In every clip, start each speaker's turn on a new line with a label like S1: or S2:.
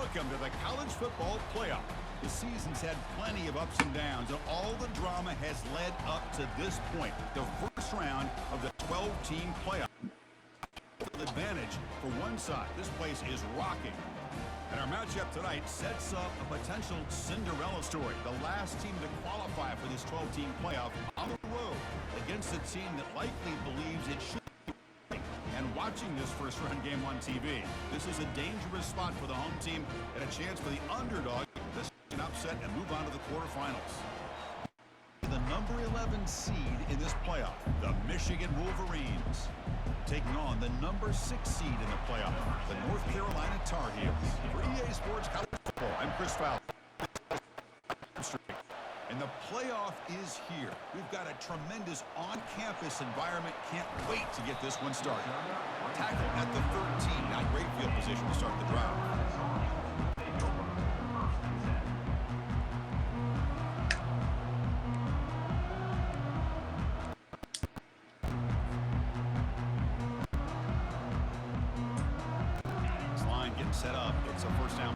S1: Welcome to the college football playoff. The season's had plenty of ups and downs, and all the drama has led up to this point, the first round of the 12-team playoff. Advantage for one side. This place is rocking. And our matchup tonight sets up a potential Cinderella story. The last team to qualify for this 12-team playoff on the road against a team that likely believes it should. And watching this first-round game on TV, this is a dangerous spot for the home team and a chance for the underdog to an upset and move on to the quarterfinals. The number 11 seed in this playoff, the Michigan Wolverines, taking on the number 6 seed in the playoff, the North Carolina Tar Heels. For EA Sports College Football, I'm Chris Fowler. And the playoff is here. We've got a tremendous on-campus environment. Can't wait to get this one started. Tackle at the 13. Now great field position to start the drive. This line getting set up. It's a first down.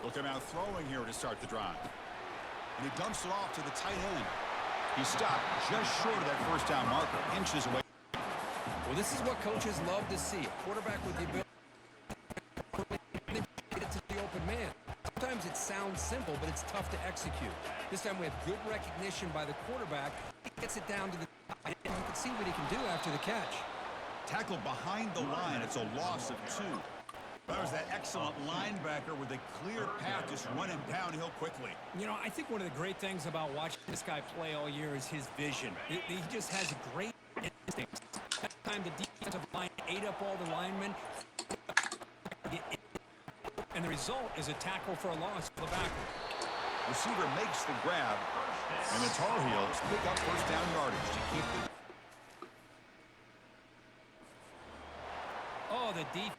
S1: Looking out throwing here to start the drive. And he dumps it off to the tight end. He stopped just short of that first down marker, inches away.
S2: Well, this is what coaches love to see. A quarterback with the ability to get it to the open man. Sometimes it sounds simple, but it's tough to execute. This time we have good recognition by the quarterback. He gets it down to the tight end. You can see what he can do after the catch.
S1: Tackled behind the line. It's a loss of 2. That was that excellent linebacker with a clear path just running downhill quickly.
S3: You know, I think one of the great things about watching this guy play all year is his vision. He just has great instincts. That time the defensive line ate up all the linemen. And the result is a tackle for a loss for the backer.
S1: Receiver makes the grab, and the Tar Heels pick up first down yardage to keep the...
S3: Oh, the defense.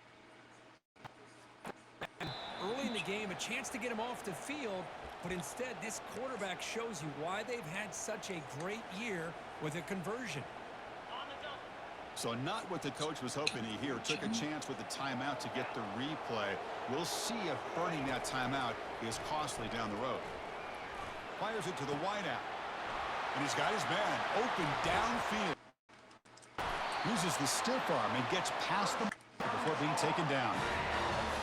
S3: Early in the game, a chance to get him off the field, but instead this quarterback shows you why they've had such a great year with a conversion.
S1: So not what the coach was hoping to hear. Took a chance with the timeout to get the replay. We'll see if burning that timeout is costly down the road. Fires it to the wideout. And he's got his man open downfield. Uses the stiff arm and gets past the before being taken down.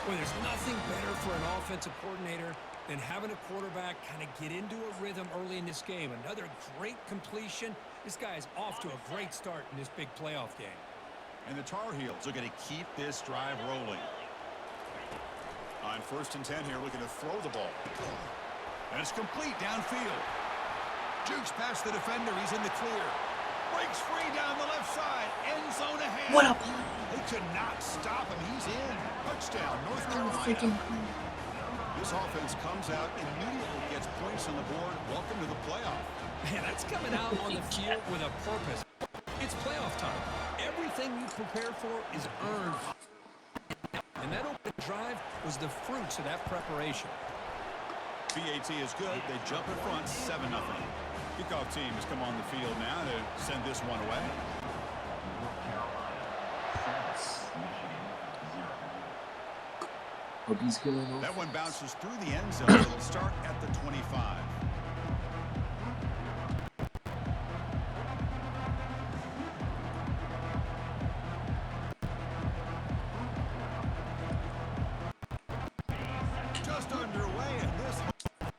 S3: Well, there's nothing better for an offensive coordinator than having a quarterback kind of get into a rhythm early in this game. Another great completion. This guy is off to a great start in this big playoff game.
S1: And the Tar Heels are going to keep this drive rolling. On 1st and 10 here, looking to throw the ball. And it's complete downfield. Jukes past the defender. He's in the clear. Breaks free down the left side. End zone ahead.
S4: What a play.
S1: They could not stop him. He's in. Touchdown, North Carolina. This offense comes out, immediately gets points on the board. Welcome to the playoff.
S3: Man, that's coming out on the field with a purpose. It's playoff time. Everything you prepare for is earned. And that open drive was the fruits of that preparation.
S1: BAT is good. They jump in front, 7-0. Kickoff team has come on the field now to send this one away.
S4: Hope he's good enough.
S1: That one bounces through the end zone. It'll start at the 25. Just underway, and this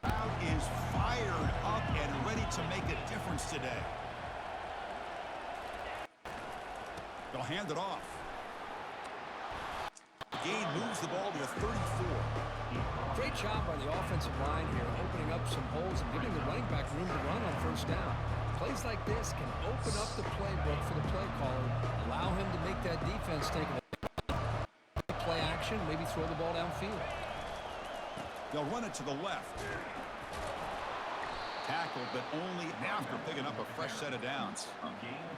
S1: crowd is fired up and ready to make a difference today. They'll hand it off. Gain moves the ball to the 34.
S3: Great job by the offensive line here, opening up some holes and giving the running back room to run on first down. Plays like this can open up the playbook for the play caller, allow him to make that defense take a play action, maybe throw the ball downfield.
S1: They'll run it to the left. tackled, but only after picking up a fresh set of downs.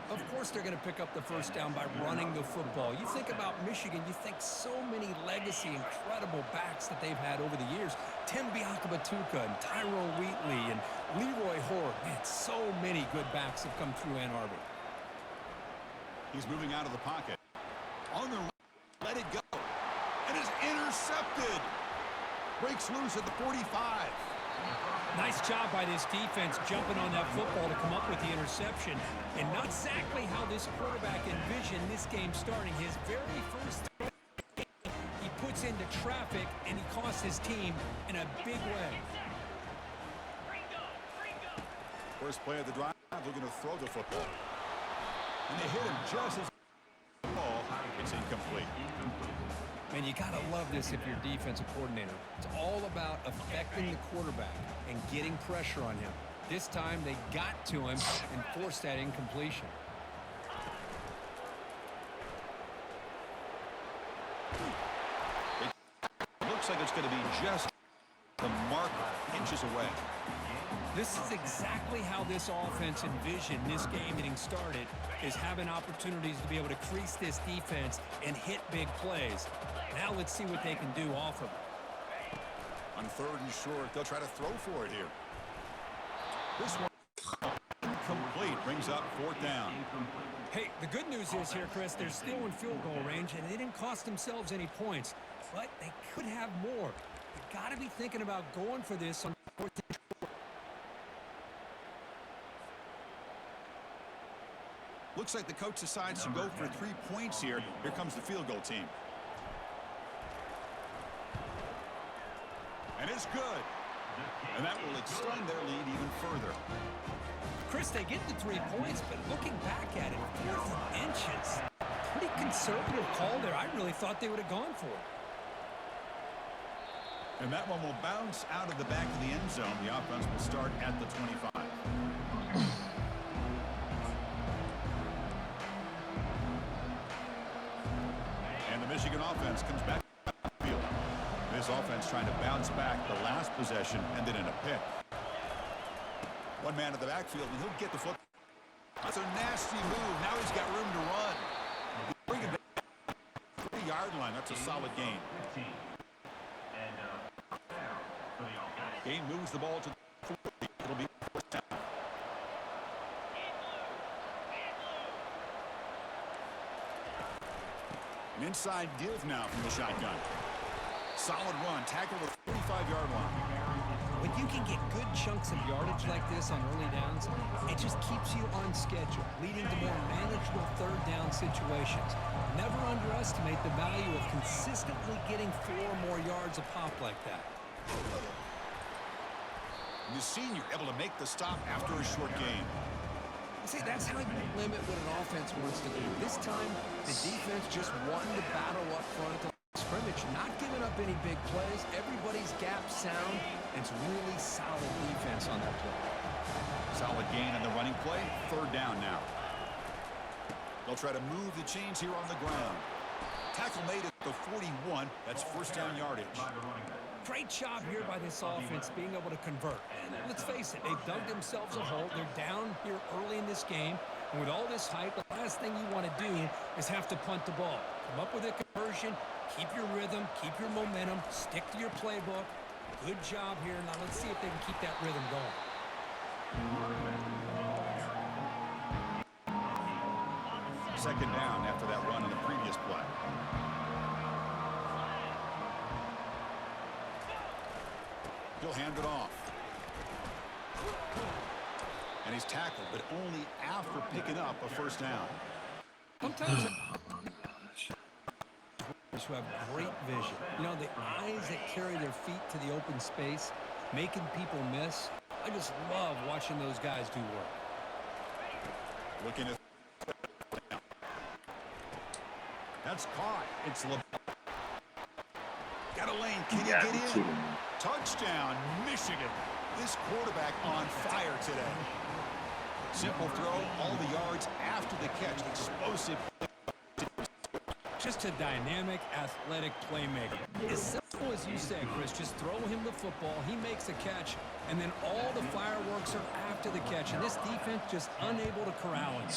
S2: Of course they're going to pick up the first down by running the football. You think about Michigan, you think so many legacy, incredible backs that they've had over the years. Tim Biakabatuka and Tyrone Wheatley and Leroy Hoare. Man, so many good backs have come through Ann Arbor.
S1: He's moving out of the pocket. On the right, let it go. And is intercepted. Breaks loose at the 45.
S2: Nice job by this defense jumping on that football to come up with the interception. And not exactly how this quarterback envisioned this game starting. His very first throw he puts into traffic, and he costs his team in a big way.
S1: First play of the drive, looking to throw the football. And they hit him just as the ball. It's incomplete.
S2: Man, you got to love this if you're a defensive coordinator. It's all about affecting the quarterback and getting pressure on him. This time, they got to him and forced that incompletion.
S1: It looks like it's going to be just the marker, inches away.
S2: This is exactly how this offense envisioned this game getting started, is having opportunities to be able to crease this defense and hit big plays. Now let's see what they can do off of it.
S1: On third and short, they'll try to throw for it here. This one incomplete, brings up fourth down.
S2: Hey, the good news is here, Chris, they're still in field goal range, and they didn't cost themselves any points, but they could have more. You got to be thinking about going for this on fourth and short.
S1: Looks like the coach decides to go for 3 points here. Here comes the field goal team. And it's good. And that will extend their lead even further.
S2: Chris, they get the 3 points, but looking back at it, 4th and inches. Pretty conservative call there. I really thought they would have gone for it.
S1: And that one will bounce out of the back of the end zone. The offense will start at the 25. And the Michigan offense comes back to the field. This offense trying to bounce back the last possession, ended in a pick. One man in the backfield, and he'll get the foot. That's a nasty move. Now he's got room to run. Bring it back to the 3-yard line. That's a solid gain. Gain moves the ball to the 40. It'll be fourth down. An inside give now from the shotgun. Solid run. Tackle the 35-yard line.
S2: When you can get good chunks of yardage like this on early downs, it just keeps you on schedule, leading to more manageable third down situations. Never underestimate the value of consistently getting 4 more yards a pop like that.
S1: And the senior able to make the stop after a short gain.
S2: See, that's how you limit what an offense wants to do. This time, the defense just won the battle up front at the scrimmage, not giving up any big plays. Everybody's gap sound, and it's really solid defense on that play.
S1: Solid gain on the running play. Third down now. They'll try to move the chains here on the ground. Tackle made at the 41. That's first down yardage.
S2: Great job here by this offense being able to convert. And let's face it, they've dug themselves a hole. They're down here early in this game. And with all this hype, the last thing you want to do is have to punt the ball. Come up with a conversion, keep your rhythm, keep your momentum, stick to your playbook. Good job here. Now let's see if they can keep that rhythm going.
S1: Second down after that run in the previous play. He'll hand it off. And he's tackled, but only after picking up a first down.
S2: Sometimes who have great vision. You know, the eyes that carry their feet to the open space, making people miss. I just love watching those guys do work.
S1: Looking at that's caught. It's got a lane. Can you get in? Touchdown, Michigan. This quarterback on fire today. Simple throw, all the yards after the catch. Explosive.
S2: Just a dynamic, athletic playmaker. His
S3: Well, as you said, Chris, just throw him the football. He makes a catch, and then all the fireworks are after the catch. And this defense just unable to corral him.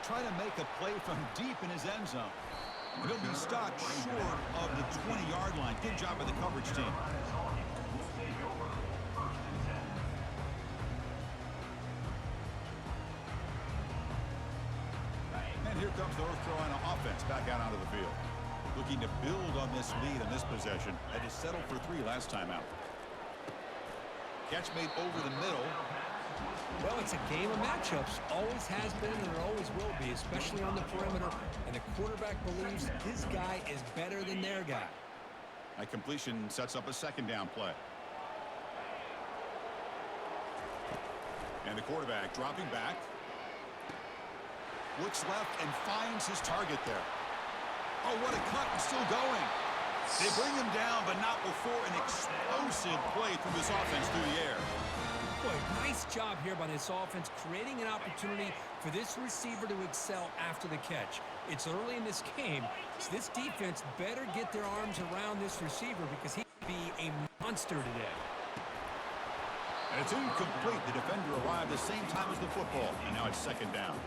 S1: Trying to make a play from deep in his end zone. He'll be stopped short of the 20-yard line. Good job by the coverage team. And here comes the North Carolina offense back out onto the field. Looking to build on this lead in this possession. Had to settle for 3 last time out. Catch made over the middle.
S3: Well, it's a game of matchups. Always has been and it always will be, especially on the perimeter. And the quarterback believes his guy is better than their guy.
S1: That completion sets up a second down play. And the quarterback dropping back. Looks left and finds his target there. Oh, what a cut, and still going. They bring him down, but not before an explosive play through this offense through the air.
S3: Boy, nice job here by this offense, creating an opportunity for this receiver to excel after the catch. It's early in this game, so this defense better get their arms around this receiver because he could be a monster today.
S1: And it's incomplete. The defender arrived the same time as the football, and now it's second down.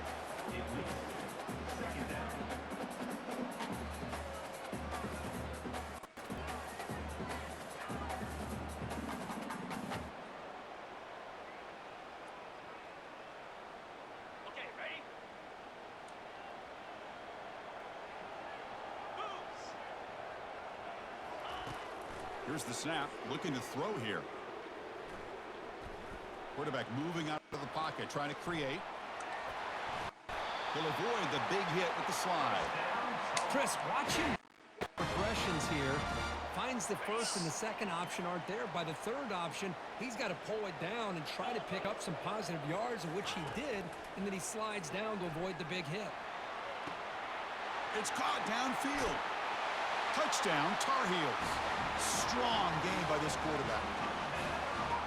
S1: Here's the snap, looking to throw here. Quarterback moving out of the pocket, trying to create. He'll avoid the big hit with the slide.
S3: Chris, watching progressions here. Finds the first and the second option aren't there. By the third option, he's got to pull it down and try to pick up some positive yards, of which he did, and then he slides down to avoid the big hit.
S1: It's caught downfield. Touchdown, Tar Heels. Strong game by this quarterback.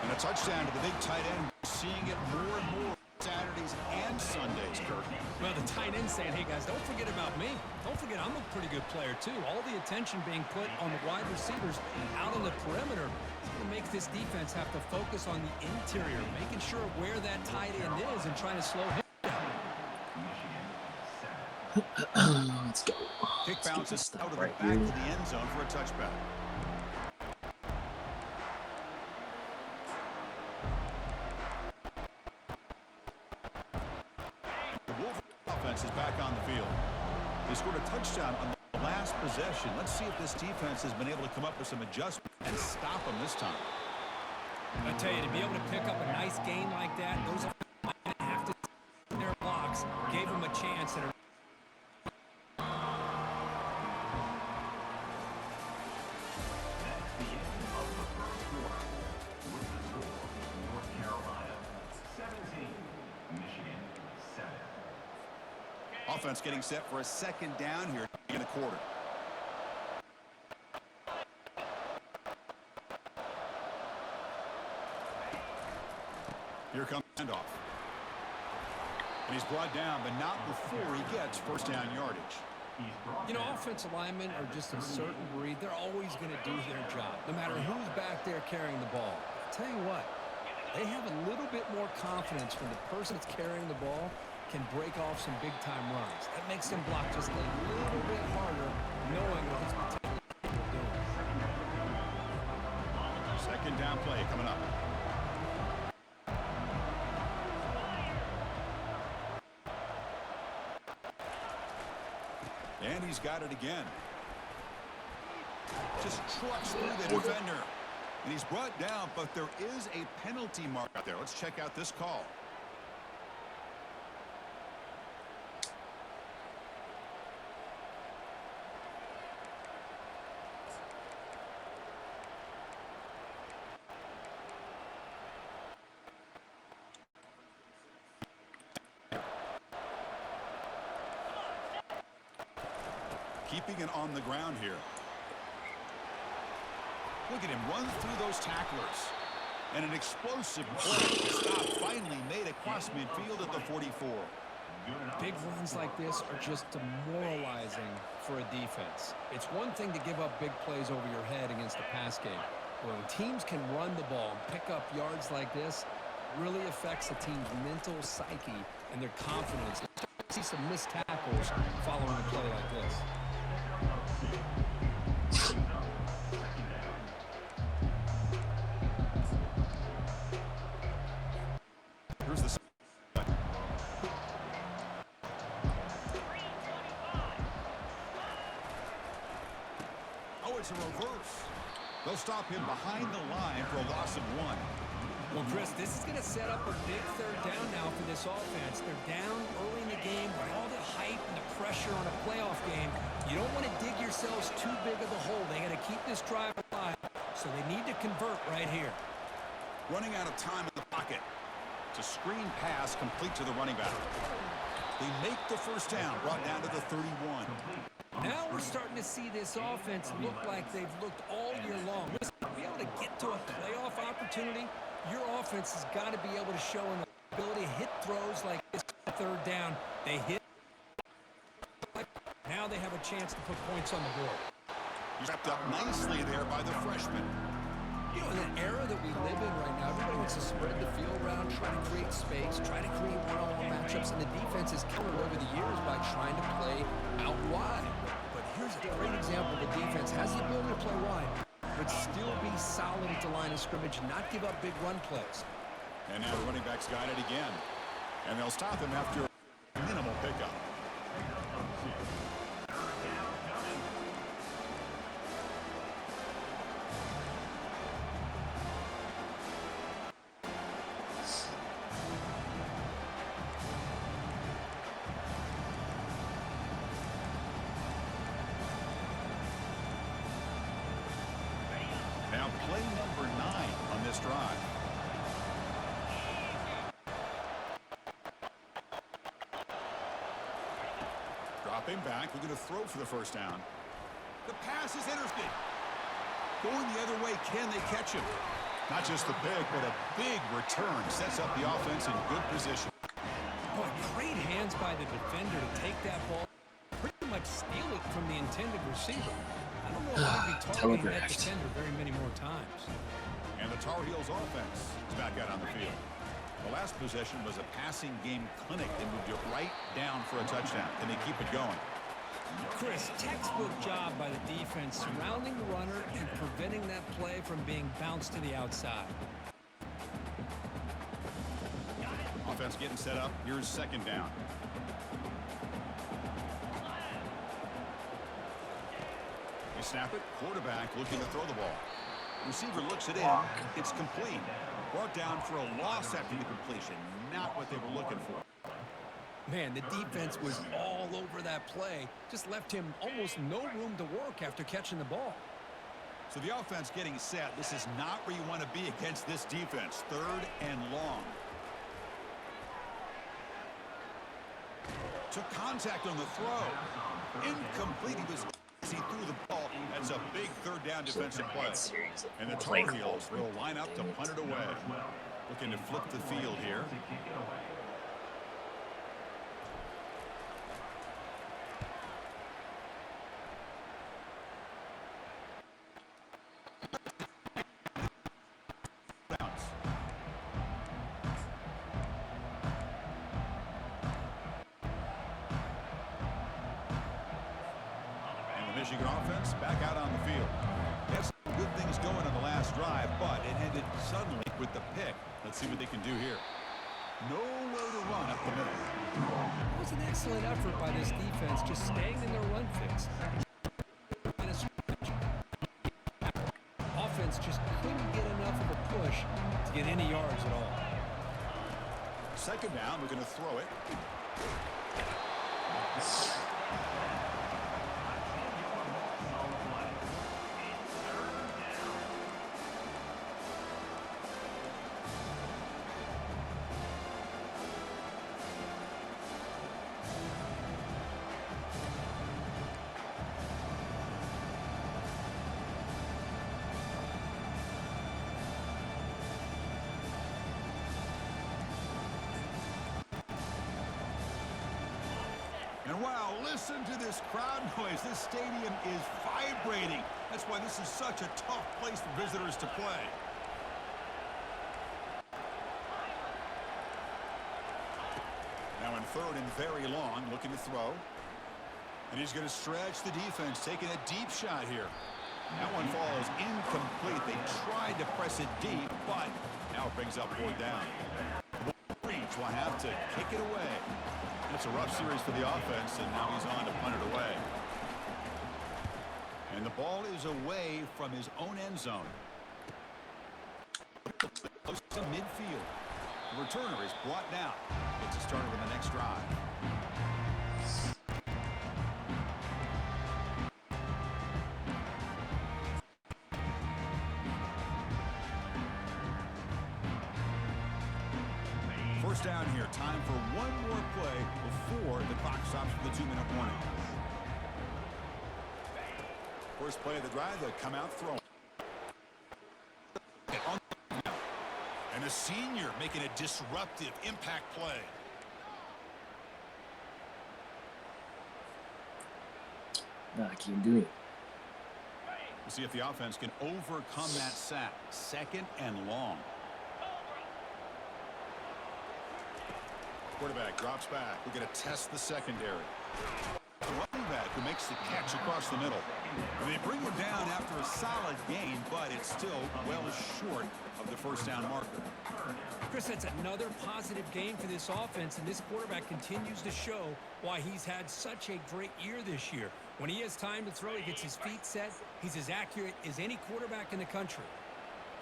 S1: And a touchdown to the big tight end. Seeing it more and more Saturdays and Sundays, Kirk.
S3: Well, the tight end saying, hey, guys, don't forget about me. Don't forget I'm a pretty good player, too. All the attention being put on the wide receivers out on the perimeter. It's going to make this defense have to focus on the interior, making sure where that tight end is and trying to slow him down.
S4: Let's go.
S1: Kick bounces out of the back of the end zone for a touchback. The Wolf offense is back on the field. They scored a touchdown on the last possession. Let's see if this defense has been able to come up with some adjustment and stop them this time.
S3: I tell you, to be able to pick up a nice game like that, those have to their blocks gave them a chance at a
S1: Offense getting set for a second down here in the quarter. Here comes handoff. And he's brought down, but not before he gets first down yardage.
S3: You know, offensive linemen are just a certain breed. They're always going to do their job, no matter who's back there carrying the ball. I'll tell you what, they have a little bit more confidence when the person that's carrying the ball can break off some big-time runs. That makes them block just a little bit harder, knowing what he's potentially doing.
S1: Second down play coming up. And he's got it again. Just trucks through the defender. And he's brought down, but there is a penalty mark out there. Let's check out this call. Keeping it on the ground here. Look at him run through those tacklers. And an explosive play. Stop finally made across midfield at the 44.
S3: Big runs like this are just demoralizing for a defense. It's one thing to give up big plays over your head against a pass game. But when teams can run the ball and pick up yards like this, it really affects the team's mental psyche and their confidence. You see some missed tackles following a play like this.
S1: Here's the it's a reverse. They'll stop him behind the line for a loss of 1.
S3: Well, Chris, this is going to set up a big third down now for this offense. They're down early in the game with all the hype and the pressure on a playoff game. You don't want to dig yourselves too big of a hole. They got to keep this drive alive, so they need to convert right here.
S1: Running out of time in the pocket. It's a screen pass complete to the running back. They make the first down, brought down to the 31.
S3: Now we're starting to see this offense look like they've looked all year long. Listen, to be able to get to a playoff opportunity, your offense has got to be able to show an ability to hit throws like this third down. They hit. Now they have a chance to put points on the board.
S1: Wrapped up nicely there by the freshman.
S3: You know, in the era that we live in right now, everybody wants to spread the field around, try to create space, try to create one-on-one matchups, and the defense has countered over the years by trying to play out wide. But here's a great example. The defense has the ability to play wide, but still be solid at the line of scrimmage and not give up big run plays.
S1: And now the running back's got it again. And they'll stop him after a minimal pickup. Now play number 9 on this drive. Dropping back, we're going to throw for the first down. The pass is intercepted. Going the other way, can they catch him? Not just the pick, but a big return sets up the offense in good position.
S3: Boy, great hands by the defender to take that ball, pretty much steal it from the intended receiver. I don't know if I'd be targeting that defender very many more times.
S1: And the Tar Heels offense is back out on the field. The last possession was a passing game clinic. They moved it right down for a touchdown. Can they keep it going?
S3: Chris, textbook job by the defense surrounding the runner and preventing that play from being bounced to the outside.
S1: Offense getting set up. Here's second down. They snap it. Quarterback looking to throw the ball. Receiver looks it in. It's complete. Brought down for a loss after the completion. Not what they were looking for.
S3: Man, the defense was all over that play. Just left him almost no room to work after catching the ball.
S1: So the offense getting set. This is not where you want to be against this defense. Third and long. Took contact on the throw. Incomplete. He threw the ball. That's a big third down defensive play. And the Tar Heels will line up to punt it away. Looking to flip the field here. Michigan offense back out on the field. Had some good things going on the last drive, but it ended suddenly with the pick. Let's see what they can do here. Nowhere to run up the middle.
S3: It was an excellent effort by this defense, just staying in their run fix. Offense just couldn't get enough of a push to get any yards at all.
S1: Second down, we're going to throw it. And wow, listen to this crowd noise. This stadium is vibrating. That's why this is such a tough place for visitors to play. Now in third and very long, looking to throw. And he's going to stretch the defense, taking a deep shot here. That one falls incomplete. They tried to press it deep, but now it brings up 4th down. Reach will have to kick it away. It's a rough series for the offense, and now he's on to punt it away. And the ball is away from his own end zone. Close to midfield. The returner is brought down. Gets it started on the next drive. First down here. Time for one more play before the clock stops for the 2-minute warning. First play of the drive, they'll come out throwing. And a senior making a disruptive impact play.
S4: No, I can't do it.
S1: We'll see if the offense can overcome that sack. 2nd and long. Quarterback drops back. We're going to test the secondary. Running back who makes the catch across the middle. And they bring him down after a solid gain, but it's still well short of the first down marker.
S3: Chris, that's another positive gain for this offense, and this quarterback continues to show why he's had such a great year this year. When he has time to throw, he gets his feet set. He's as accurate as any quarterback in the country.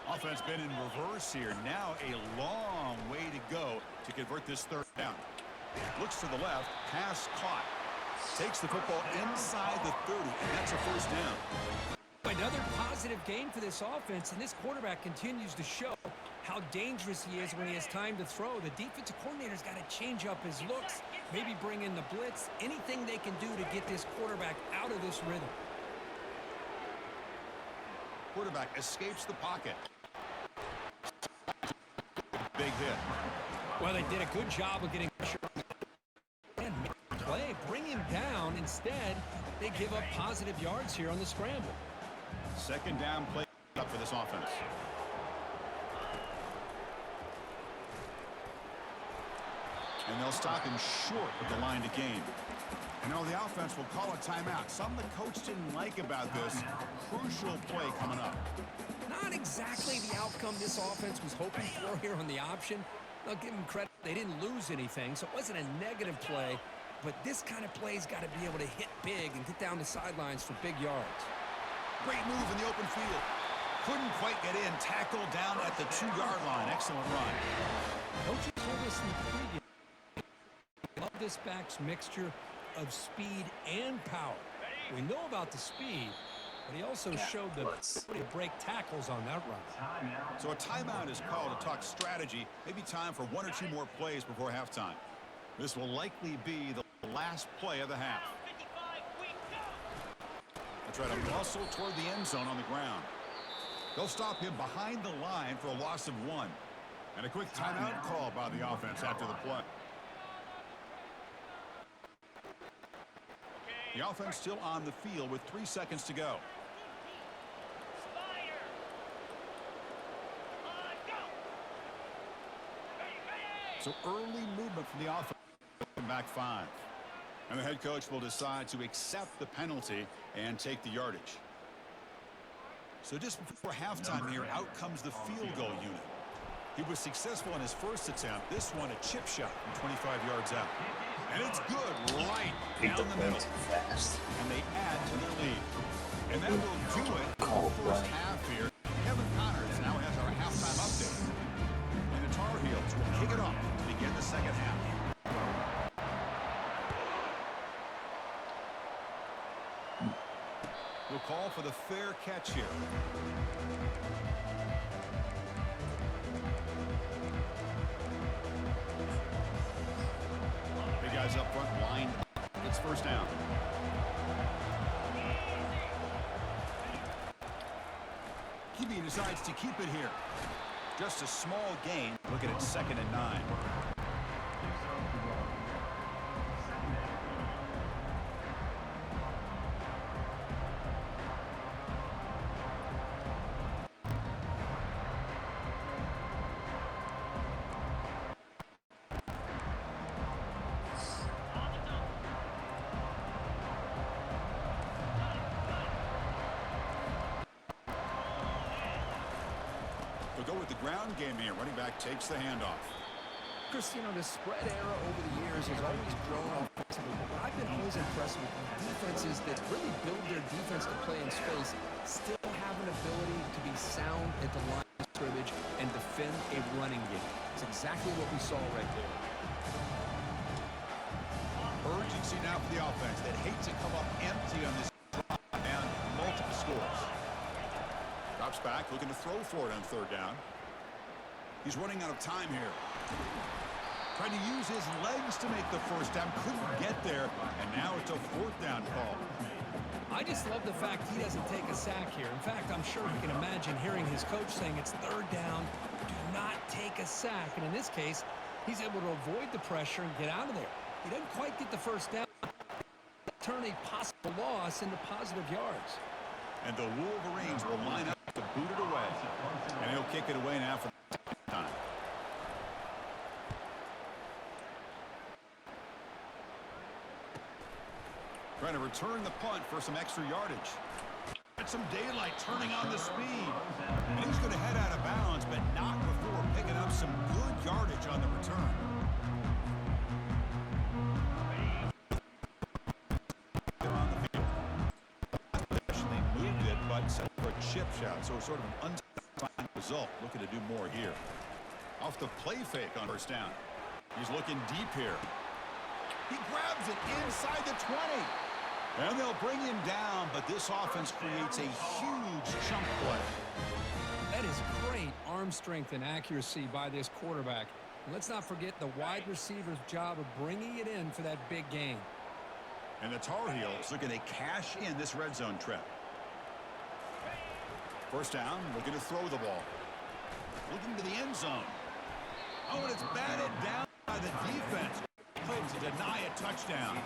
S1: Offense been in reverse here. Now a long way to go to convert this 3rd down. Looks to the left. Pass caught. Takes the football inside the 30, and that's a first down.
S3: Another positive gain for this offense, and this quarterback continues to show how dangerous he is when he has time to throw. The defensive coordinator's got to change up his looks, maybe bring in the blitz, anything they can do to get this quarterback out of this rhythm.
S1: Quarterback escapes the pocket. Big hit.
S3: Well, they did a good job of getting pressure and play, bring him down. Instead, they give up positive yards here on the scramble.
S1: 2nd down play up for this offense. And they'll stop him short of the line to gain. And now the offense will call a timeout. Something the coach didn't like about this. Crucial play coming up.
S3: Not exactly the outcome this offense was hoping for here on the option. I'll give them credit. They didn't lose anything, so it wasn't a negative play. But this kind of play's got to be able to hit big and get down the sidelines for big yards.
S1: Great move in the open field. Couldn't quite get in. Tackled down at the 2-yard line. Excellent run.
S3: Coaches told us in the pregame, love this back's mixture of speed and power. We know about the speed, but he also showed the ability to break tackles on that run.
S1: So a timeout is called to talk strategy. Maybe time for 1 or 2 more plays before halftime. This will likely be the last play of the half. They try to muscle toward the end zone on the ground. They'll stop him behind the line for a loss of 1. And a quick timeout call by the offense after the play. The offense still on the field with 3 seconds to go. So early movement from the offense. Back 5. And the head coach will decide to accept the penalty and take the yardage. So just before halftime here, out comes the field goal unit. He was successful in his first attempt. This one a chip shot from 25 yards out. And it's good right down the middle. And they add to their lead. And that will do it for the first half here. Kevin Connors now has our halftime update. And the Tar Heels will kick it off to begin the second half. We'll call for the fair catch here. Big guys up front, line. It's first down. QB decides to keep it here. Just a small gain. Looking at 2nd and 9. They'll go with the ground game here. Running back takes the handoff.
S3: Chris, you know, the spread era over the years has always grown offensively, but I've been always impressed with defenses that really build their defense to play in space, still have an ability to be sound at the line of scrimmage and defend a running game. It's exactly what we saw right there.
S1: Urgency now for the offense that hates to come up empty on this drive and multiple scores. Drops back, looking to throw for it on third down. He's running out of time here. Trying to use his legs to make the first down. Couldn't get there, and now it's a fourth down call.
S3: I just love the fact he doesn't take a sack here. In fact, I'm sure he can imagine hearing his coach saying it's third down, do not take a sack. And in this case, he's able to avoid the pressure and get out of there. He doesn't quite get the first down. Turn a possible loss into positive yards.
S1: And the Wolverines will line up to boot it away. And he'll kick it away now for the time. Trying to return the punt for some extra yardage. Get some daylight turning on the speed. And he's going to head out of bounds, but not before picking up some good yardage on the return. They're on the field. They moved it, but set for a chip shot, so sort of an unsatisfying result. Looking to do more here. Off the play fake on first down. He's looking deep here. He grabs it inside the 20. And they'll bring him down, but this offense creates a huge chunk play.
S3: That is great arm strength and accuracy by this quarterback. And let's not forget the wide receiver's job of bringing it in for that big game.
S1: And the Tar Heels looking to cash in this red zone trip. First down, looking to throw the ball. Looking to the end zone. Oh, and it's batted down by the defense. To deny a touchdown.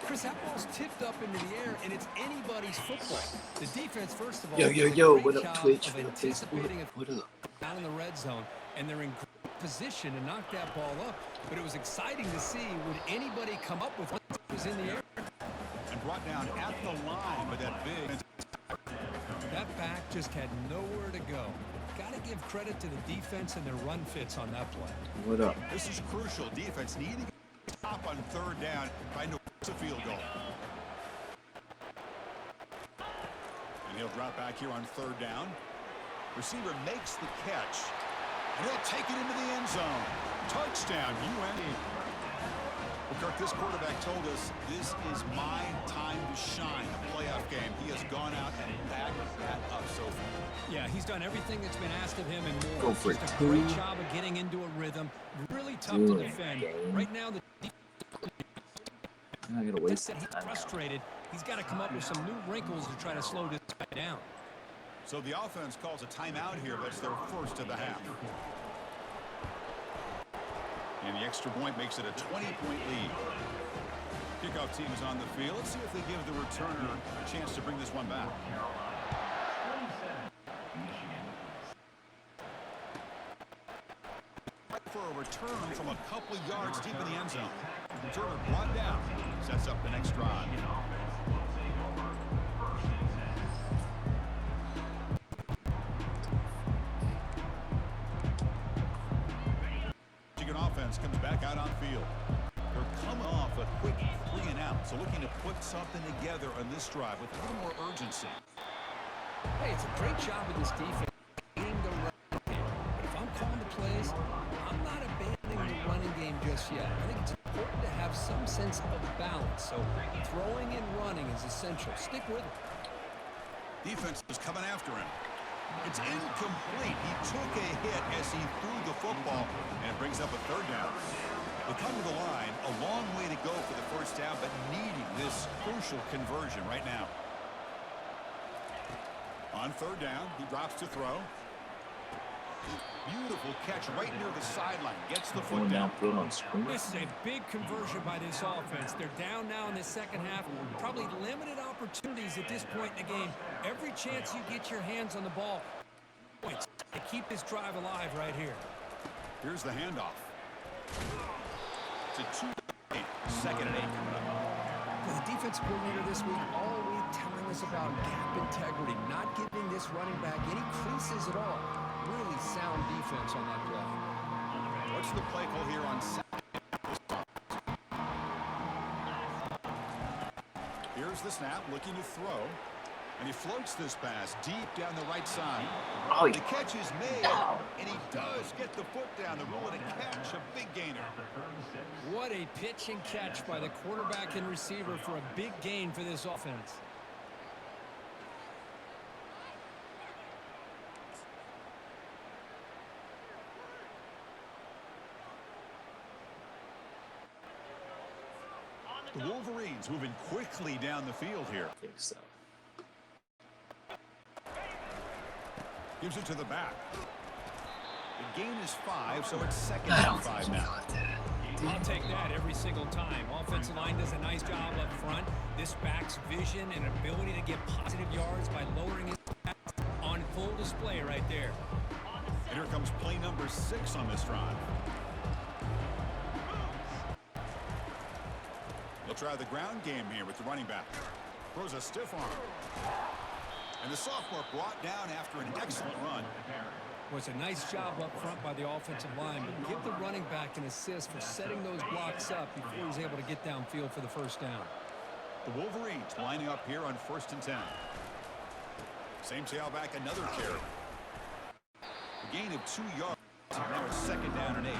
S3: Chris, that ball's tipped up into the air, and it's anybody's football. The defense, first of all,
S4: Yo, what up, Twitch? What up, Facebook? What up?
S3: Down in the red zone, and they're in great position to knock that ball up. But it was exciting to see. Would anybody come up with one that was in the air?
S1: And brought down at the line with that big.
S3: That back just had nowhere to go. Got to give credit to the defense and their run fits on that play.
S4: What up?
S1: This is crucial. Defense needing to stop on third down, trying to force a field goal. And he'll drop back here on third down. Receiver makes the catch. And he'll take it into the end zone. Touchdown, UNE. Well, Kirk, this quarterback told us this is my time to shine, a playoff game. He has gone out and backed that up so far.
S3: Yeah, he's done everything that's been asked of him and more.
S4: Go for
S3: Just
S4: it,
S3: a great
S4: too.
S3: job of getting into a rhythm. Really tough to defend. Right now, the
S4: I'm not gonna waste
S3: he's
S4: time now.
S3: frustrated. He's got to come up with some new wrinkles to try to slow this guy down.
S1: So the offense calls a timeout here. That's their first of the half. And the extra point makes it a 20-point lead. Kickoff team is on the field. Let's see if they give the returner a chance to bring this one back. For a return from a couple yards deep in the end zone. Returner brought down. Sets up the next drive. Michigan offense comes back out on field. They're coming off a quick 3 and out, so looking to put something together on this drive with a little more urgency.
S3: Hey, it's a great job of this defense. Getting the run game. But if I'm calling the plays, I'm not abandoning the running game just yet. I think it's important to have some sense of balance. So throwing and running is essential. Stick with it.
S1: Defense is coming after him. It's incomplete. He took a hit as he threw the football, and it brings up a third down. They come to the line, a long way to go for the first down, but needing this crucial conversion right now. On third down, he drops to throw. Beautiful catch right near the sideline. Gets the foot
S4: Going
S1: down.
S4: downfield on screen.
S3: This is a big conversion by this offense. They're down now in the second half. Probably limited opportunities at this point in the game. Every chance you get your hands on the ball, points to keep this drive alive right here.
S1: Here's the handoff. It's a 2-8. Second and 8 coming up.
S3: The defensive coordinator this week all week telling us about gap integrity, not giving this running back any creases at all. Really sound defense on that play.
S1: What's the play call here on Saturday? Here's the snap, looking to throw. And he floats this pass deep down the right side.
S4: Oh,
S1: The catch is made, and he does get the foot down the rule and a catch, a big gainer.
S3: What a pitch and catch by the quarterback and receiver for a big gain for this offense.
S1: The Wolverines moving quickly down the field here.
S4: I think so.
S1: Gives it to the back. The gain is 5, so it's second
S4: I
S1: and
S4: don't
S1: 5
S4: think he
S1: now.
S4: caught that.
S3: I'll take that every single time. Offensive line does a nice job up front. This back's vision and ability to get positive yards by lowering his pass on full display right there.
S1: And here comes play number 6 on this drive. They'll try the ground game here with the running back. Throws a stiff arm. And the sophomore brought down after an excellent run.
S3: Was a nice job up front by the offensive line, but give the running back an assist for setting those blocks up before he's able to get downfield for the first down.
S1: The Wolverines lining up here on 1st and 10. Same tailback, another carry. A gain of 2 yards. Now it's second down and 8.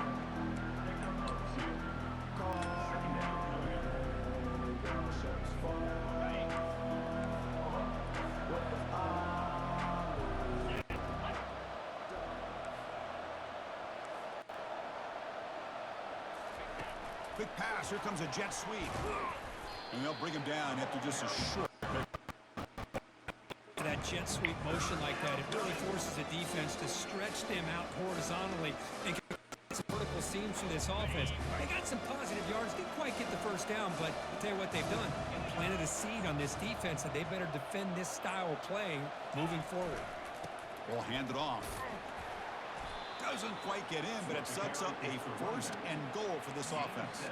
S1: Quick pass. Here comes a jet sweep. And they'll bring him down after just a short.
S3: That jet sweep motion like that, it really forces a defense to stretch them out horizontally and get some vertical seams through this offense. They got some positive yards, didn't quite get the first down, but I'll tell you what they've done. Planted a seed on this defense that they better defend this style of playing moving forward.
S1: Will hand it off. Doesn't quite get in, but it sets up a 1st and goal for this offense.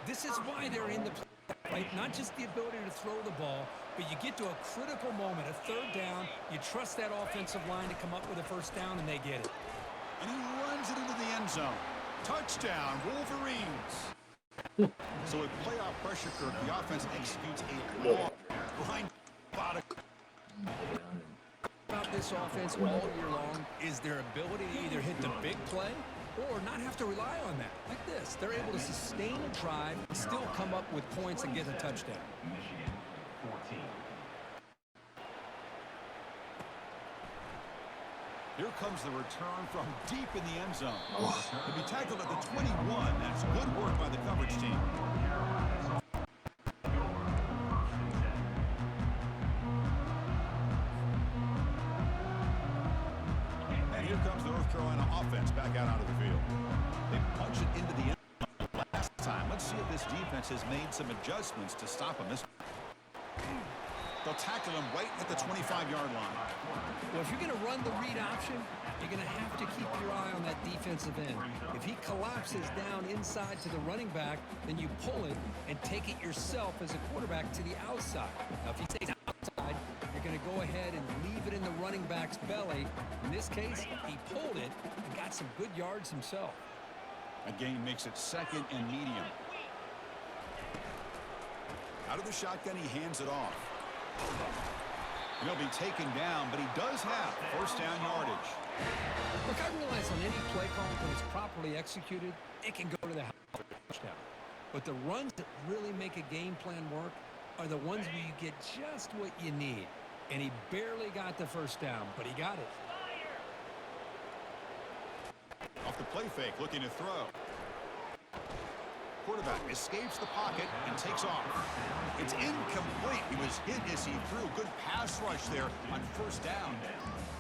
S3: This is why they're in the play, right? Not just the ability to throw the ball, but you get to a critical moment, a 3rd down, you trust that offensive line to come up with a first down, and they get it.
S1: And he runs it into the end zone. Touchdown, Wolverines. So with playoff pressure, Kirk, the offense executes a long behind product.
S3: About this offense all year long is their ability to either hit the big play or not have to rely on that. Like this, they're able to sustain a drive and still come up with points and get a touchdown.
S1: Here comes the return from deep in the end zone. To be tackled at the 21. That's good work by the coverage team. And here comes the North Carolina offense back out onto the field. They punch it into the end zone last time. Let's see if this defense has made some adjustments to stop him. They'll tackle him right at the 25-yard line.
S3: Well, if you're going to run the read option, you're going to have to keep your eye on that defensive end. If he collapses down inside to the running back, then you pull it and take it yourself as a quarterback to the outside. Now, if he stays outside, you're going to go ahead and leave it in the running back's belly. In this case, he pulled it and got some good yards himself.
S1: Again, makes it 2nd and medium. Out of the shotgun, he hands it off. And he'll be taken down, but he does have 1st down yardage.
S3: Look, I realize on any play call, when it's properly executed, it can go to the house for a touchdown. But the runs that really make a game plan work are the ones where you get just what you need. And he barely got the 1st down, but he got it.
S1: Off the play fake, looking to throw. Quarterback escapes the pocket and takes off. It's incomplete. He was hit as he threw. Good pass rush there on 1st down.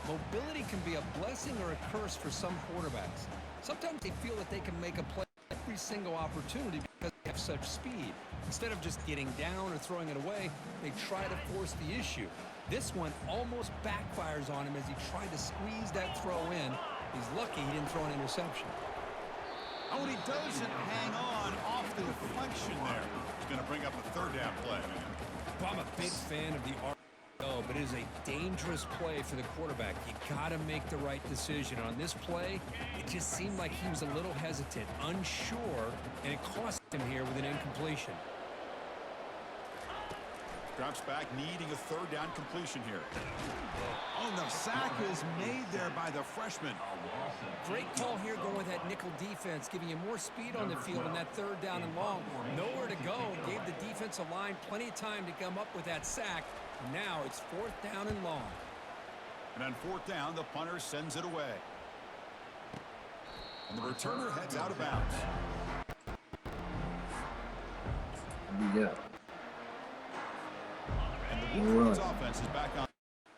S3: Mobility can be a blessing or a curse for some quarterbacks. Sometimes they feel that they can make a play every single opportunity because they have such speed. Instead of just getting down or throwing it away, they try to force the issue. This one almost backfires on him as he tried to squeeze that throw in. He's lucky he didn't throw an interception.
S1: Oh, and he doesn't hang on off the deflection there. He's going to bring up a 3rd down play.
S3: Well, I'm a big fan of the art Oh, but it is a dangerous play for the quarterback. You got to make the right decision. On this play, it just seemed like he was a little hesitant, unsure, and it cost him here with an incompletion.
S1: Drops back, needing a third down completion here. Oh, the sack is made there by the freshman.
S3: Great call here going with that nickel defense, giving you more speed on the field on that third down and long. Nowhere to go. Gave the defensive line plenty of time to come up with that sack. Now it's fourth down and long.
S1: And on fourth down, the punter sends it away. And the returner heads out of bounds.
S4: Yeah.
S1: And the Wolverines offense is back on.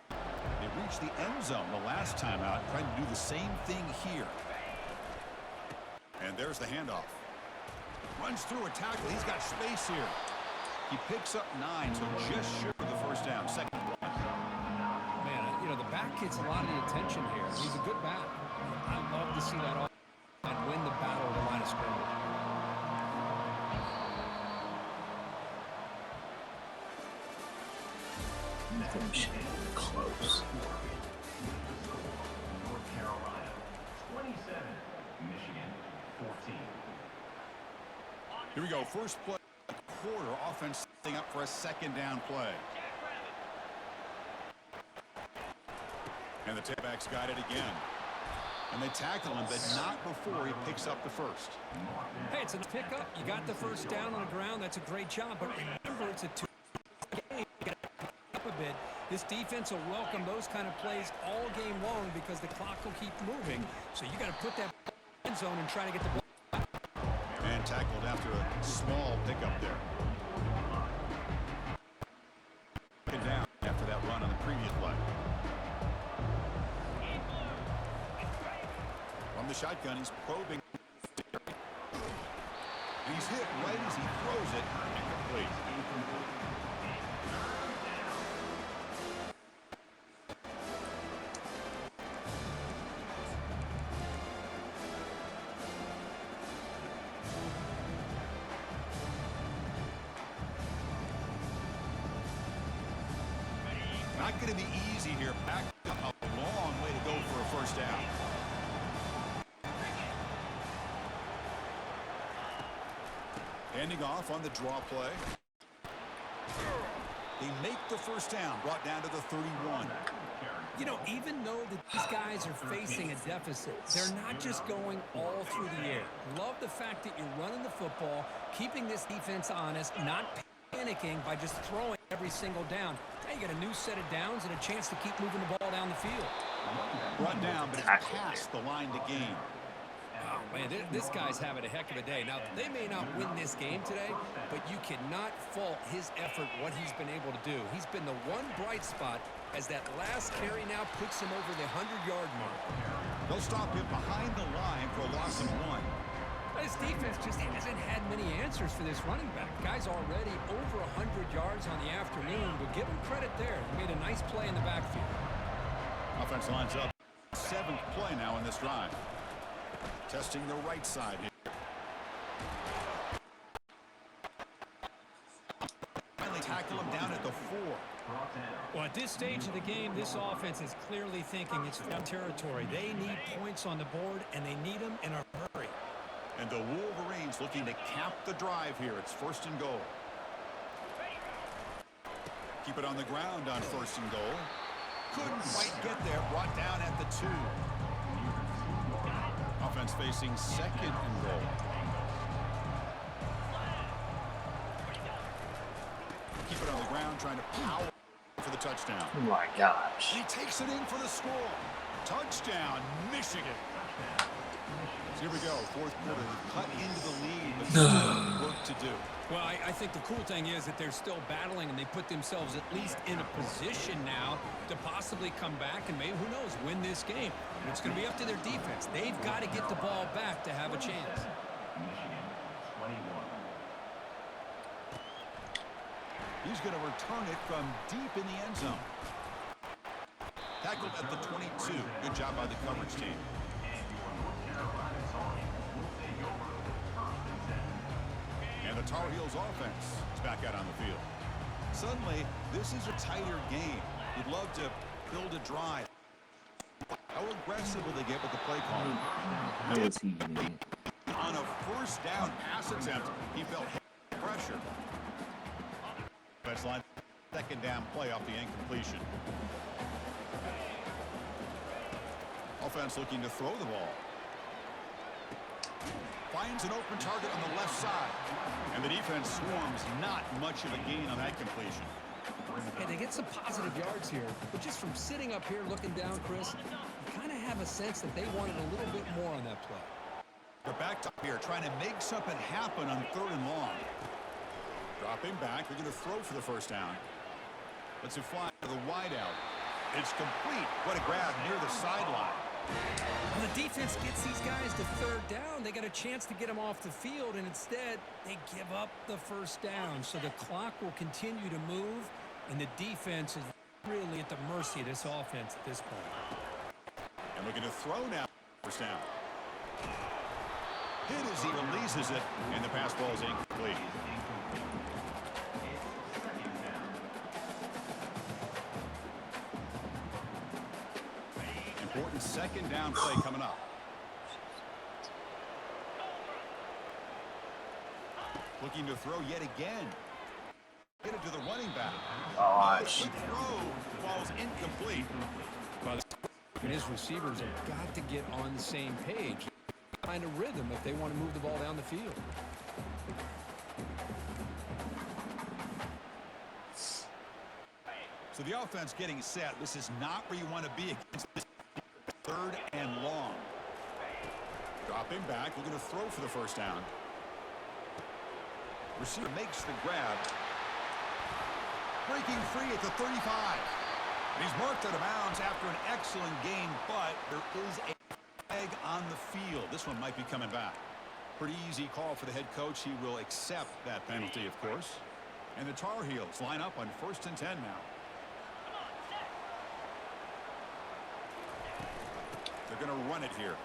S1: They reached the end zone the last time out, trying to do the same thing here. And there's the handoff. Runs through a tackle. He's got space here. He picks up 9, so just short of the first down. Second one.
S3: Man, you know, the back gets a lot of the attention here. He's a good back. I love to see that and win the battle of the line of scrimmage.
S4: Close.
S5: North Carolina 27, Michigan 14.
S1: Here we go. First play, quarter offense setting up for a second down play. And the tailback's got it again. And they tackle him, but not before he picks up the first.
S3: Hey, it's a pickup. You got the first down on the ground. That's a great job. But remember, it's a two-game. You got to pick up a bit. This defense will welcome those kind of plays all game long because the clock will keep moving. So you got to put that in zone and try to get the ball.
S1: And tackled after a small pickup there. Taken down after that run on the previous play. From the shotgun, he's probing. And he's hit right as he throws it. Incomplete. Not going to be easy here. Back a long way to go for a first down. Handing off on the draw play. They make the first down, brought down to the 31.
S3: You know, even though that these guys are facing a deficit, they're not just going all through the air. Love the fact that you're running the football, keeping this defense honest, not panicking by just throwing every single down. Now you got a new set of downs and a chance to keep moving the ball down the field.
S1: Brought down, but it's past the line to gain.
S3: Oh, man, this guy's having a heck of a day. Now, they may not win this game today, but you cannot fault his effort, what he's been able to do. He's been the one bright spot as that last carry now puts him over the 100-yard mark.
S1: They'll stop him behind the line for a loss of 1.
S3: His defense just hasn't had many answers for this running back. Guy's already over 100 yards on the afternoon, but give him credit there. He made a nice play in the backfield.
S1: Offense lines up. 7th play now in this drive. Testing the right side here. Finally tackle him down at the 4.
S3: Well, at this stage of the game, this offense is clearly thinking it's down territory. They need points on the board, and they need them in a hurry.
S1: And the Wolverines looking to cap the drive here. It's 1st and goal. Keep it on the ground on 1st and goal. Couldn't quite get there. Brought down at the 2. Offense facing 2nd and goal. Keep it on the ground, trying to power for the touchdown.
S4: Oh my gosh.
S1: He takes it in for the score. Touchdown, Michigan. So here we go, 4th quarter. We've cut into the lead, but still work to do.
S3: Well, I think the cool thing is that they're still battling, and they put themselves at least in a position now to possibly come back and maybe, who knows, win this game. And it's going to be up to their defense. They've got to get the ball back to have a chance.
S5: Michigan 21.
S1: He's going to return it from deep in the end zone. Tackled at the 22. Good job by the coverage team. And the Tar Heels offense is back out on the field. Suddenly, this is a tighter game. You'd love to build a drive. How aggressive will they get with the play call?
S4: How was he doing it?
S1: On a first down pass attempt, he felt pressure. Line, second down play off the incompletion. Offense looking to throw the ball. Finds an open target on the left side. And the defense swarms. Not much of a gain on that completion.
S3: And they get some positive yards here, but just from sitting up here looking down, Chris, you kind of have a sense that they wanted a little bit more on that play.
S1: They're back up here trying to make something happen on 3rd and long. Dropping back, they're going to throw for the first down. Let's it fly to the wideout. It's complete. What a grab near the sideline.
S3: When the defense gets these guys to 3rd down, they got a chance to get them off the field, and instead they give up the first down. So the clock will continue to move, and the defense is really at the mercy of this offense at this point.
S1: And looking to throw now. First down. Hit as he releases it, and the pass ball is incomplete. Important second down play coming up. Looking to throw yet again. Get it to the running back.
S4: Gosh.
S1: The throw falls incomplete.
S3: And his receivers have got to get on the same page. Find a rhythm if they want to move the ball down the field.
S1: So the offense getting set. This is not where you want to be against this 3rd and long. Dropping back. We're going to throw for the first down. Receiver makes the grab. Breaking free at the 35. And he's marked out of bounds after an excellent game, but there is a flag on the field. This one might be coming back. Pretty easy call for the head coach. He will accept that penalty, of course. And the Tar Heels line up on 1st and 10 now. They're going to run it here.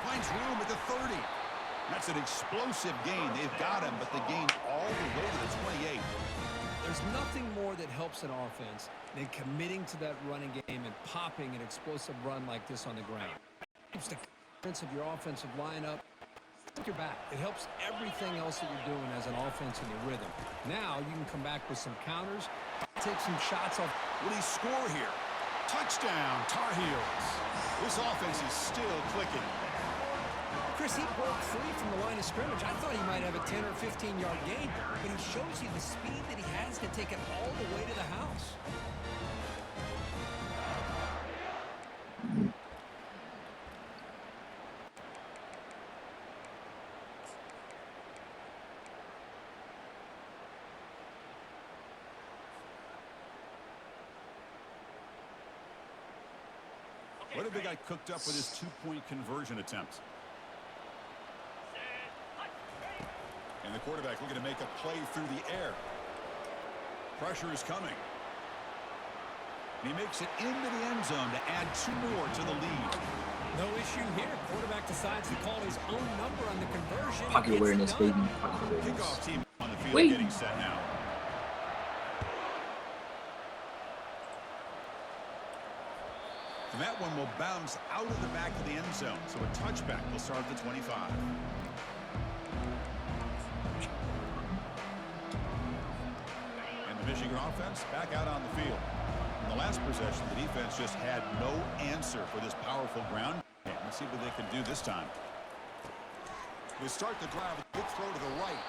S1: Finds room at the 30. That's an explosive gain. They've got him, but they gain all the way to the 28.
S3: There's nothing more that helps an offense than committing to that running game and popping an explosive run like this on the ground. It keeps the confidence of your offensive lineup. Your back. It helps everything else that you're doing as an offense in your rhythm. Now you can come back with some counters, take some shots off.
S1: Will he score here? Touchdown, Tar Heels. This offense is still clicking.
S3: Chris, he broke free from the line of scrimmage. I thought he might have a 10 or 15-yard gain, but he shows you the speed that he has to take it all the way to the house.
S1: What have they got cooked up with his 2-point conversion attempt? And the quarterback looking to make a play through the air. Pressure is coming. And he makes it into the end zone to add 2 more to the lead.
S3: No issue here. Quarterback decides to call his own number on the conversion.
S4: Pocket awareness, baby. Pocket awareness.
S1: Kickoff team on the field
S4: Wait.
S1: getting set now. And that one will bounce out of the back of the end zone. So a touchback will start at the 25. And the Michigan offense back out on the field. In the last possession, the defense just had no answer for this powerful ground game. Let's see what they can do this time. They start the drive with a good throw to the right.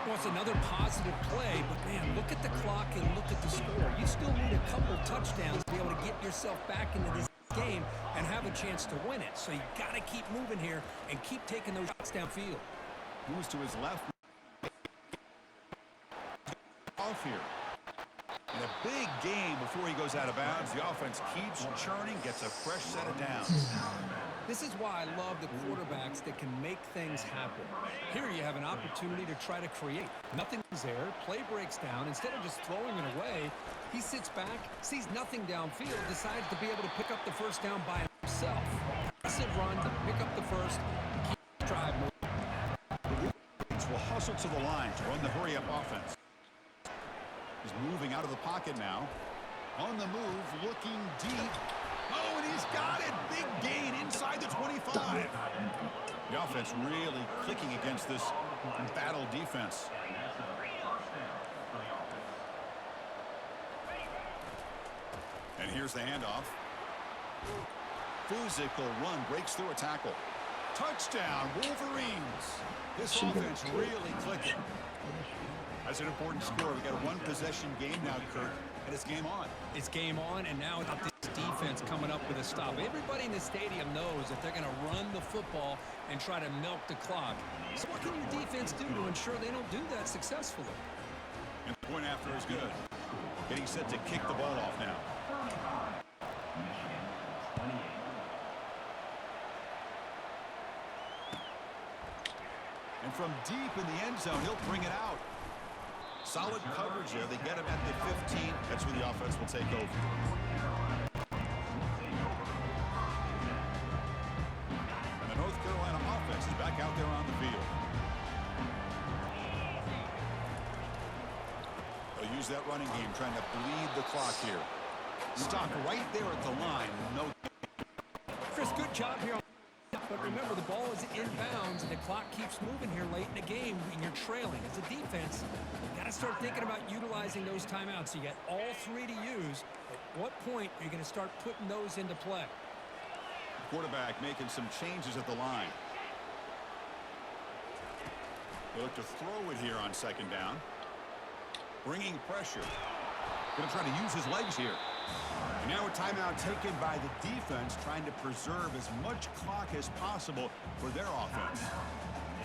S3: Well, it's another positive play, but man, look at the clock and look at the score. You still need a couple touchdowns to be able to get yourself back into this game and have a chance to win it. So you got to keep moving here and keep taking those shots downfield.
S1: Moves to his left. Off here. And a big game before he goes out of bounds. The offense keeps churning, gets a fresh set of downs.
S3: This is why I love the quarterbacks that can make things happen. Here you have an opportunity to try to create. Nothing's there. Play breaks down. Instead of just throwing it away, he sits back, sees nothing downfield, decides to be able to pick up the first down by himself. Aggressive run to pick up the first, keep the drive moving.
S1: will hustle to the line to run the hurry-up offense. He's moving out of the pocket now. On the move, looking deep. Oh, and he's got it. Big gain inside the 25. The offense really clicking against this battle defense. And here's the handoff. Physical run breaks through a tackle. Touchdown, Wolverines. This offense really clicking. That's an important score. We've got a one-possession game now, Kirk, and it's game on.
S3: It's game on, and now this defense coming up with a stop. Everybody in the stadium knows that they're going to run the football and try to milk the clock. So what can your defense do to ensure they don't do that successfully?
S1: And the point after is good. Getting set to kick the ball off now. And from deep in the end zone, he'll bring it out. Solid coverage there. They get him at the 15. That's where the offense will take over. And the North Carolina offense is back out there on the field. They'll use that running game, trying to bleed the clock here. Stop right there at the line. No.
S3: Chris, good job here. But remember, the ball is inbounds, and the clock keeps moving here late in the game, and you're trailing. As a defense, you got to start thinking about utilizing those timeouts. You got all three to use. At what point are you going to start putting those into play?
S1: Quarterback making some changes at the line. They look to throw it here on second down. Bringing pressure. Going to try to use his legs here. And now a timeout taken by the defense, trying to preserve as much clock as possible for their offense.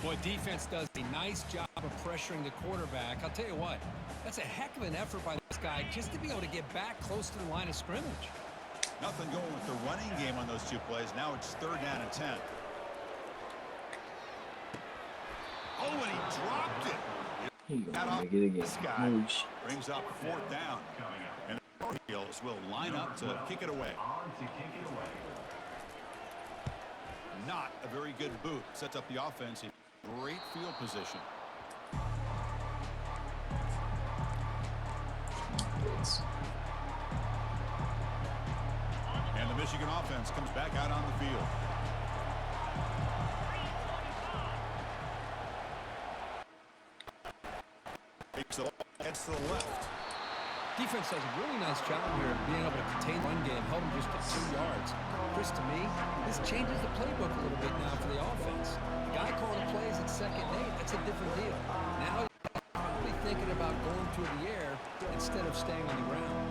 S3: Boy, defense does a nice job of pressuring the quarterback. I'll tell you what, that's a heck of an effort by this guy just to be able to get back close to the line of scrimmage.
S1: Nothing going with the running game on those two plays. Now it's 3rd down and 10. Oh, and he dropped it. This guy brings up 4th down. And the Tar Heels will line up to kick it away. Not a very good boot. Sets up the offense in great field position. And the Michigan offense comes back out on the field. Takes the ball, heads to the left.
S3: Defense does a really nice job here of being able to contain the run game, held him just at 2 yards. Chris, to me, this changes the playbook a little bit now for the offense. The guy calling plays at 2nd and 8, that's a different deal. Now he's probably thinking about going through the air instead of staying on the ground.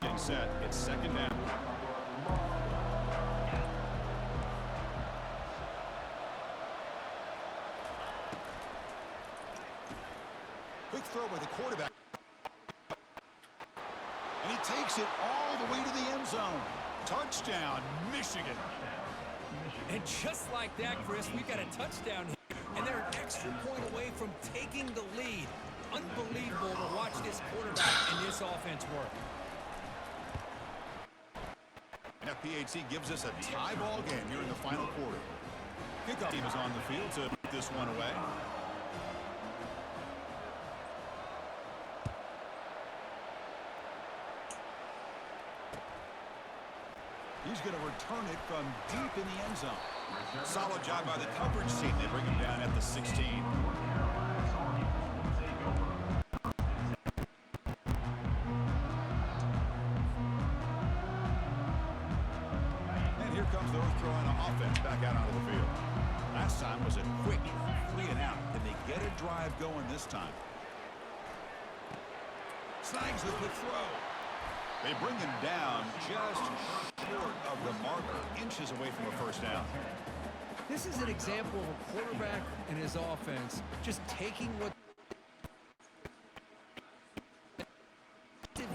S1: Getting set, it's 2nd down. Quick throw by the quarterback. And he takes it all the way to the end zone. Touchdown, Michigan.
S3: And just like that, Chris, we've got a touchdown here, and they're an extra point away from taking the lead. Unbelievable to watch this quarterback and this offense work.
S1: And FPHC gives us a tie ball game here in the final quarter. Kickoff team is on the field to put this one away. He's going to return it from deep in the end zone. Solid job by the coverage team. They bring him down at the 16. And here comes the North Carolina offense back out onto the field. Last time was a quick 3 and out. Can they get a drive going this time? Snags the quick throw. They bring him down just short of the marker, inches away from a 1st down.
S3: This is an example of a quarterback and his offense just taking what give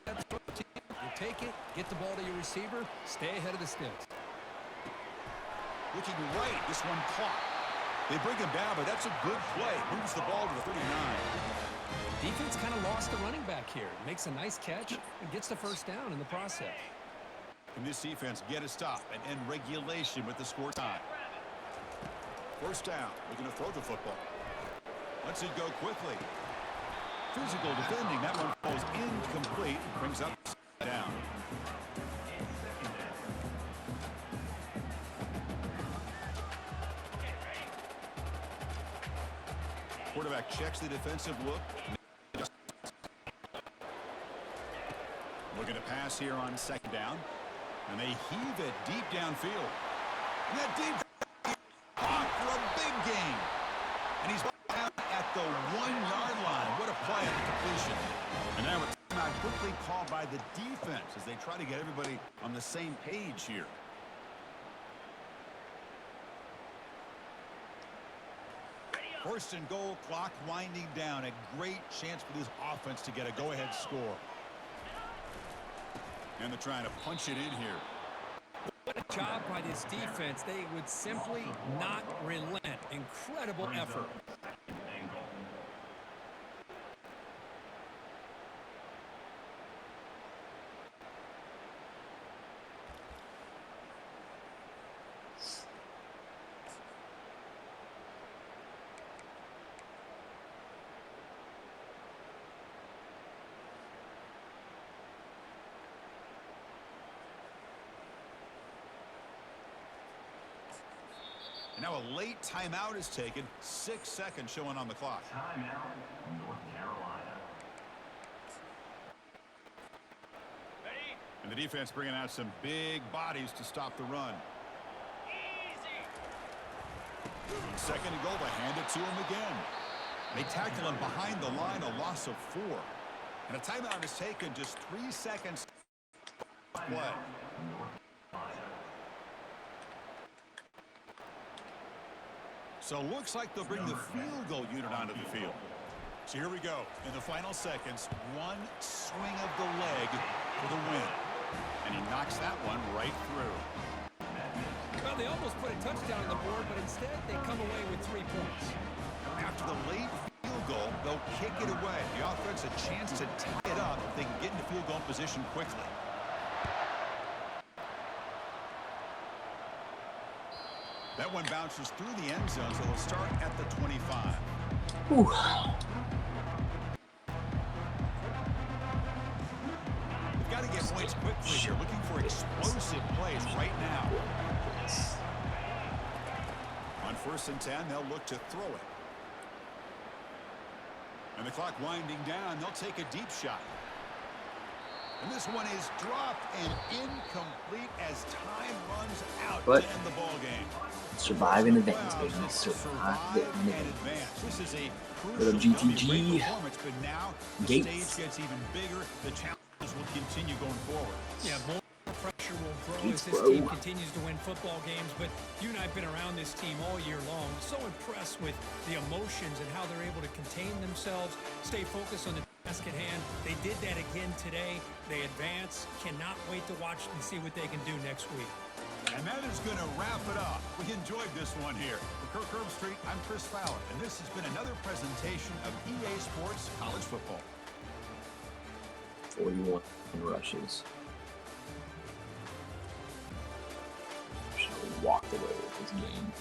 S3: that throw to you. You take it, get the ball to your receiver, stay ahead of the sticks.
S1: Looking right, this one caught. They bring him down, but that's a good play. Moves the ball to the 39.
S3: Defense kind of lost the running back here. Makes a nice catch and gets the first down in the process.
S1: Can this defense get a stop and end regulation with the score time? First down. Looking to throw the football. Lets it go quickly. Physical defending. That one falls incomplete. Brings up down. Quarterback checks the defensive look. Looking to pass here on second down. And they heave it deep downfield. And that deep block for a big gain. And he's out at the 1-yard line. What a play at the completion. And now a timeout quickly called by the defense as they try to get everybody on the same page here. First and goal, clock winding down. A great chance for this offense to get a go-ahead score. And they're trying to punch it in here.
S3: What a job by this defense. They would simply not relent. Incredible effort.
S1: And now a late timeout is taken. 6 seconds showing on the clock.
S5: Timeout, North Carolina.
S1: And the defense bringing out some big bodies to stop the run. Second and goal, they hand it to him again. They tackle him behind the line, a loss of 4. And a timeout is taken, just 3 seconds to play. So looks like they'll bring the field goal unit onto the field. So here we go. In the final seconds, one swing of the leg for the win. And he knocks that one right through.
S3: Well, they almost put a touchdown on the board, but instead they come away with 3 points.
S1: After the late field goal, they'll kick it away. The offense a chance to tie it up if they can get into field goal position quickly. That one bounces through the end zone, so they'll start at the 25.
S4: Whew.
S1: They've got to get points quickly here, looking for explosive plays right now. On 1st and 10, they'll look to throw it. And the clock winding down, they'll take a deep shot. And this one is dropped and incomplete as time runs out to end the ball game.
S4: Survive in advance, baby. Survive in advance.
S1: This is a
S4: Little GTG.
S1: but now the
S4: Gates.
S1: stage gets even bigger. The challenges will continue going forward.
S3: Yeah, more pressure will grow
S4: Gates,
S3: as this
S4: bro.
S3: team continues to win football games. But you and I have been around this team all year long. So impressed with the emotions and how they're able to contain themselves, stay focused on the task at hand. They did that again today. They advance. Cannot wait to watch and see what they can do next week.
S1: And that is going to wrap it up. We enjoyed this one here. For Kirk Herbstreit, I'm Chris Fowler, and this has been another presentation of EA Sports College Football.
S4: 41 rushes. Should have walked away with this game.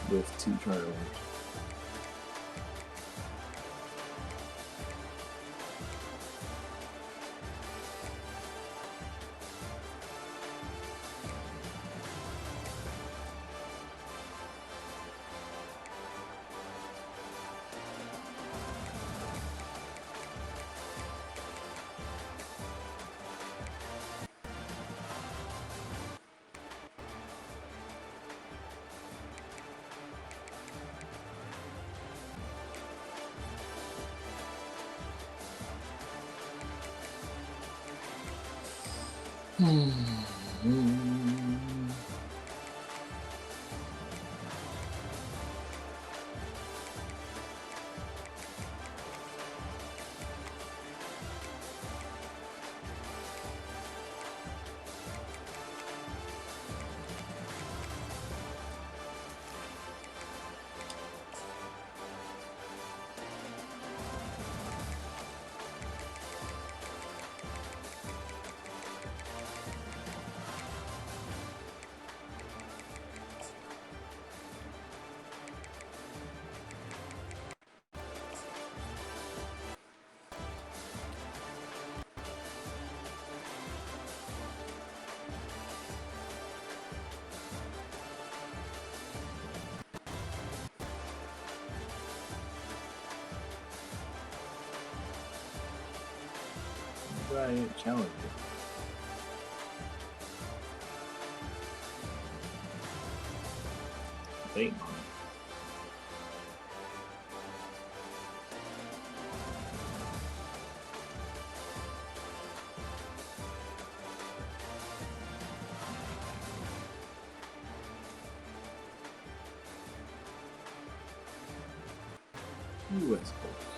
S4: With 2 turnovers. do I challenge it? Wait on it. U.S. Colts.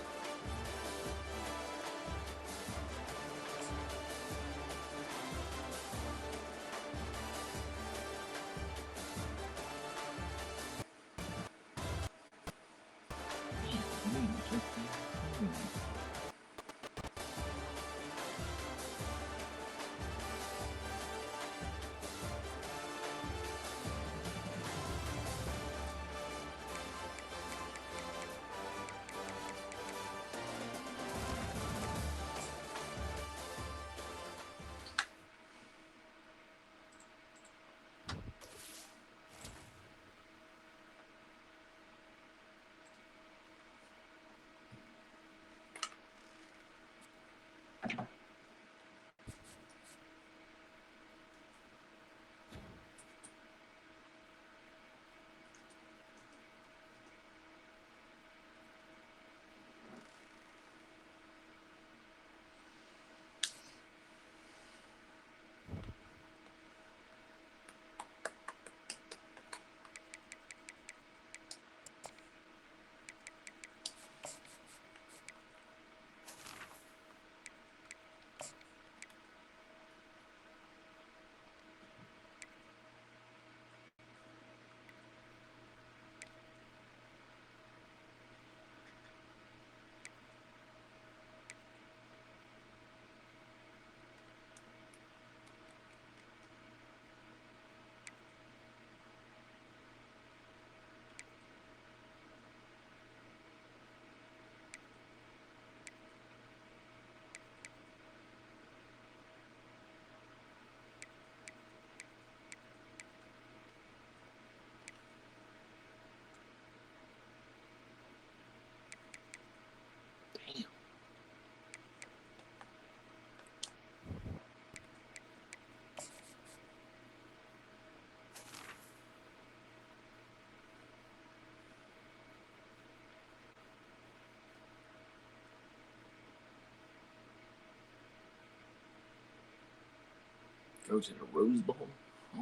S4: Go to the Rose Bowl?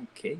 S4: Okay.